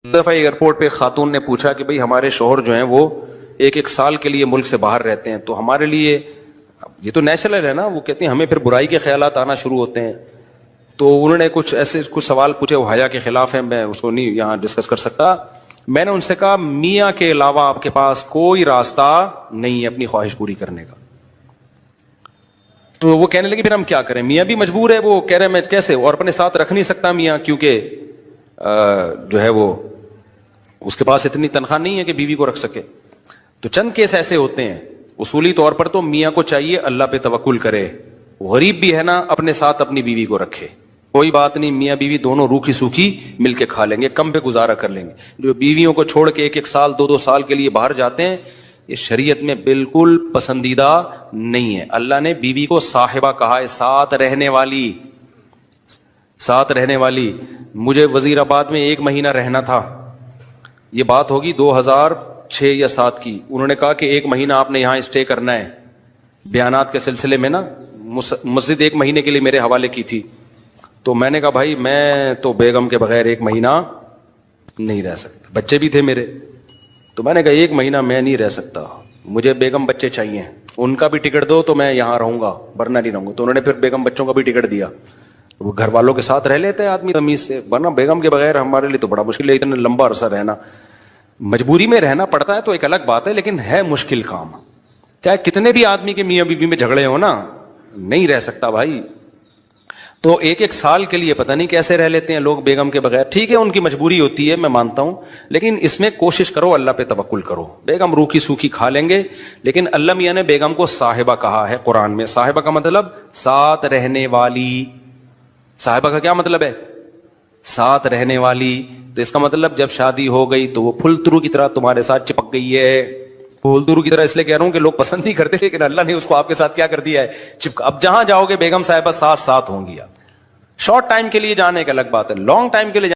دفعہ ایئرپورٹ پہ خاتون نے پوچھا کہ بھئی ہمارے شوہر جو ہیں وہ ایک ایک سال کے لیے ملک سے باہر رہتے ہیں، تو ہمارے لیے یہ تو نیچرل ہے نا، وہ کہتی ہیں ہمیں پھر برائی کے خیالات آنا شروع ہوتے ہیں. تو انہوں نے کچھ سوال پوچھے، وہ حیا کے خلاف ہیں، میں اس کو نہیں یہاں ڈسکس کر سکتا. میں نے ان سے کہا میاں کے علاوہ آپ کے پاس کوئی راستہ نہیں ہے اپنی خواہش پوری کرنے کا. تو وہ کہنے لگے پھر ہم کیا کریں، میاں بھی مجبور ہے. وہ کہہ رہے ہیں میں کیسے، اور اپنے ساتھ رکھ نہیں سکتا میاں، کیونکہ جو ہے وہ اس کے پاس اتنی تنخواہ نہیں ہے کہ بیوی کو رکھ سکے. تو چند کیس ایسے ہوتے ہیں. اصولی طور پر تو میاں کو چاہیے اللہ پہ توکل کرے، غریب بھی ہے نا اپنے ساتھ اپنی بیوی کو رکھے. کوئی بات نہیں، میاں بیوی دونوں روکھی سوکھی مل کے کھا لیں گے، کم پہ گزارا کر لیں گے. جو بیویوں کو چھوڑ کے ایک ایک سال دو سال کے لیے باہر جاتے ہیں، یہ شریعت میں بالکل پسندیدہ نہیں ہے. اللہ نے بیوی کو صاحبہ کہا ہے، ساتھ رہنے والی. مجھے وزیر آباد میں 1 مہینہ رہنا تھا، یہ بات ہوگی 2006 یا 2007 کی. انہوں نے کہا کہ 1 مہینہ آپ نے یہاں اسٹے کرنا ہے. بیانات کے سلسلے میں نا مسجد 1 مہینے کے لیے میرے حوالے کی تھی. تو میں نے کہا بھائی میں تو بیگم کے بغیر 1 مہینہ نہیں رہ سکتا، بچے بھی تھے میرے. تو میں نے کہا 1 مہینہ میں نہیں رہ سکتا، مجھے بیگم بچے چاہیے، ان کا بھی ٹکٹ دو تو میں یہاں رہوں گا ورنہ نہیں رہوں گا. تو انہوں نے پھر بیگم بچوں کا بھی ٹکٹ دیا. وہ گھر والوں کے ساتھ رہ لیتے ہیں آدمی تمیز سے، ورنہ بیگم کے بغیر ہمارے لیے تو بڑا مشکل ہے اتنا لمبا عرصہ رہنا. مجبوری میں رہنا پڑتا ہے تو ایک الگ بات ہے، لیکن ہے مشکل کام. چاہے کتنے بھی آدمی کے میاں بیوی میں جھگڑے ہو نا، نہیں رہ سکتا بھائی. تو 1 سال کے لیے پتہ نہیں کیسے رہ لیتے ہیں لوگ بیگم کے بغیر. ٹھیک ہے ان کی مجبوری ہوتی ہے، میں مانتا ہوں، لیکن اس میں کوشش کرو اللہ پہ توکل کرو. بیگم روکھی سوکھی کھا لیں گے، لیکن اللہ میاں نے بیگم کو صاحبہ کہا ہے قرآن میں. صاحبہ کا مطلب ساتھ رہنے والی. صاحبہ کا کیا مطلب ہے؟ ساتھ رہنے والی. تو اس کا مطلب جب شادی ہو گئی تو وہ پھول ترو کی طرح تمہارے ساتھ چپک گئی ہے. پھول ترو کی طرح اس لیے کہہ رہا ہوں کہ لوگ پسند نہیں کرتے، لیکن اللہ نے اس کو آپ کے ساتھ کیا کر دیا ہے، اب جہاں جاؤ گے بیگم صاحبہ ساتھ ہوں گی. آپ شارٹ ٹائم کے لیے جانے کا الگ بات ہے، لانگ ٹائم کے لیے